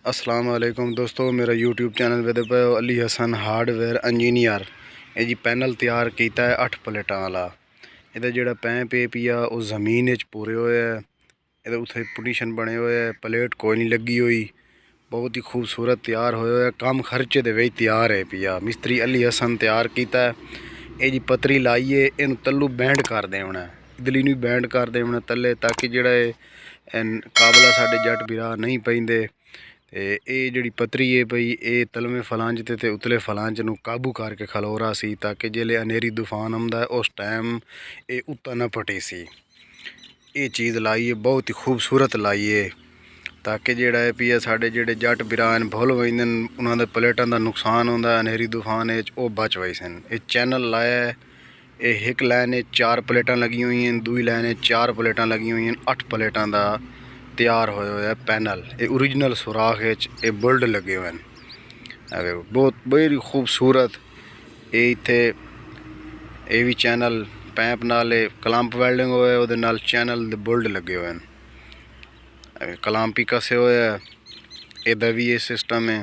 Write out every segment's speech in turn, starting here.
अस्सलाम वालेकुम दोस्तों, मेरा यूट्यूब चैनल वेदे पे अली हसन हार्डवेयर इंजीनियर ये जी पैनल तैयार किया है 8 प्लेटा वाला। ये जोड़ा पैप पिया वो जमीन पूरे होए है। ये उत्थे पुटीशन बने हुए है, प्लेट कोई नहीं लगी हुई, बहुत ही खूबसूरत तैयार होया है। कम खर्चे दे विच तैयार है पिया। मिस्त्री अली हसन तैयार किया है। ये जी पतरी लाइए इन तलू बैंड कर देना, इदली नूं बैंड कर देना तले, ताकि जोड़ा काबला साडे जट बिरा नहीं पेंदे। ये जी पतरी है पई ये तलवे फलांज ते उतले फलांज नूं काबू करके खलोरा सी, ताकि जिले अनेरी तूफान आंदा उस टाइम ये उत्ता न फटे सी। ये चीज़ लाई है, बहुत ही खूबसूरत लाई है, ताकि जोड़ा है पिया साडे जेडे जट बिरान भुल वजन उन्होंने प्लेटों का नुकसान होंदा अनेरी तूफान वो बच वही सन। ये चैनल लाया है, ये एक लाइन 4 प्लेटां लगी हुई हैं, दूई लाइन 4 प्लेटां लगी हुई हैं। 8 प्लेटां का तैयार होया पैनल, ये ओरिजिनल सुराख ये बुल्ड लगे हुए हैं। बहुत बड़ी खूबसूरत ये इत्थे ये भी चैनल पैप नाल कलंप वेल्डिंग होए, उहदे नाल चैनल दे बुल्ड लगे हुए हैं। कलंप ही कसे हुए है, इहदा भी ये सिस्टम है।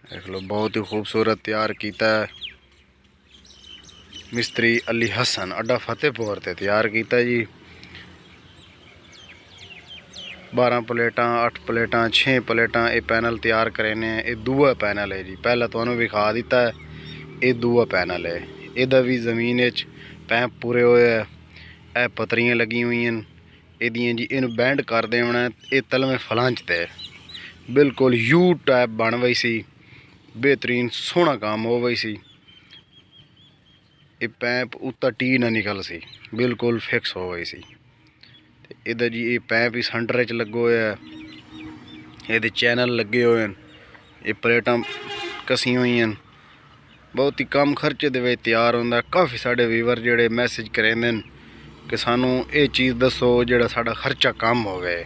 देख लो, बहुत ही खूबसूरत तैयार किया है। मिस्त्री अली हसन अड्डा फतेहपुर ते तैयार किया जी। 12 प्लेटां 8 प्लेटां 6 प्लेटां ये पैनल तैयार करेने। ये दूआ पैनल है जी, पहला तो विखा दिता है, ये दूआ पैनल है। इहदा भी जमीन पैप पूरे होए है, ए पतरियां लगी हुई हैं इहदियां जी। इन बैंड कर देना, ये तलवे फलांच ते बिल्कुल यू टाइप बन गई सी, बेहतरीन सोहना काम हो गई सी। ये पैप उत्ता टी ना निकल सी, बिल्कुल फिक्स हो गई सी। इधर जी ये पैप इस हंडर च लगो है, ये चैनल लगे हुए हैं, ये प्लेटां कसी हुई हैं। बहुत ही कम खर्चे दे तैयार होंदा। काफ़ी साढ़े व्यूवर जेडे मैसेज करेंदे कि सानू ये चीज़ दसो जेड़ा साडा खर्चा कम होवे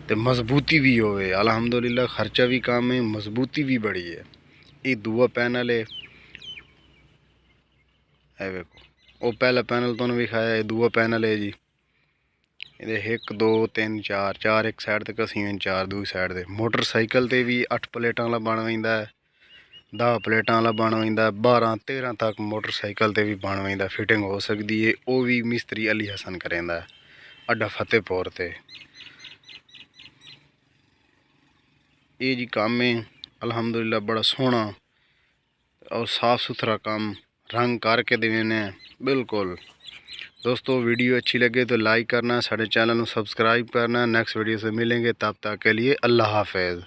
ते मजबूती भी होवे। अलहमदुलिल्लाह खर्चा भी कम है, मजबूती भी बड़ी है। ये दूआ पैनल है, वेखो वो पहला पैनल तुहानू विखाया, ये दूआ पैनल है जी। ये 1 2 3 4 4 एक साइड ते कसी हुई, 4 दूई साइड ते। मोटरसाइकिल ते भी 8 प्लेटां वाला बन वैंदा है, 10 प्लेटां वाला बन वैंदा, 12 13 तक मोटरसाइकिल ते भी बन वैंदा, फिटिंग हो सकती है। वो भी मिस्त्री अली हसन करेंदा अड्डा फतेहपुर ते। ये जी काम है अलहमदुलिल्लाह बड़ा सोहना और साफ सुथरा काम रंग करके देने बिल्कुल। दोस्तों वीडियो अच्छी लगे तो लाइक करना, साढ़े चैनल को सब्सक्राइब करना। नेक्स्ट वीडियो से मिलेंगे, तब तक के लिए अल्लाह हाफिज़।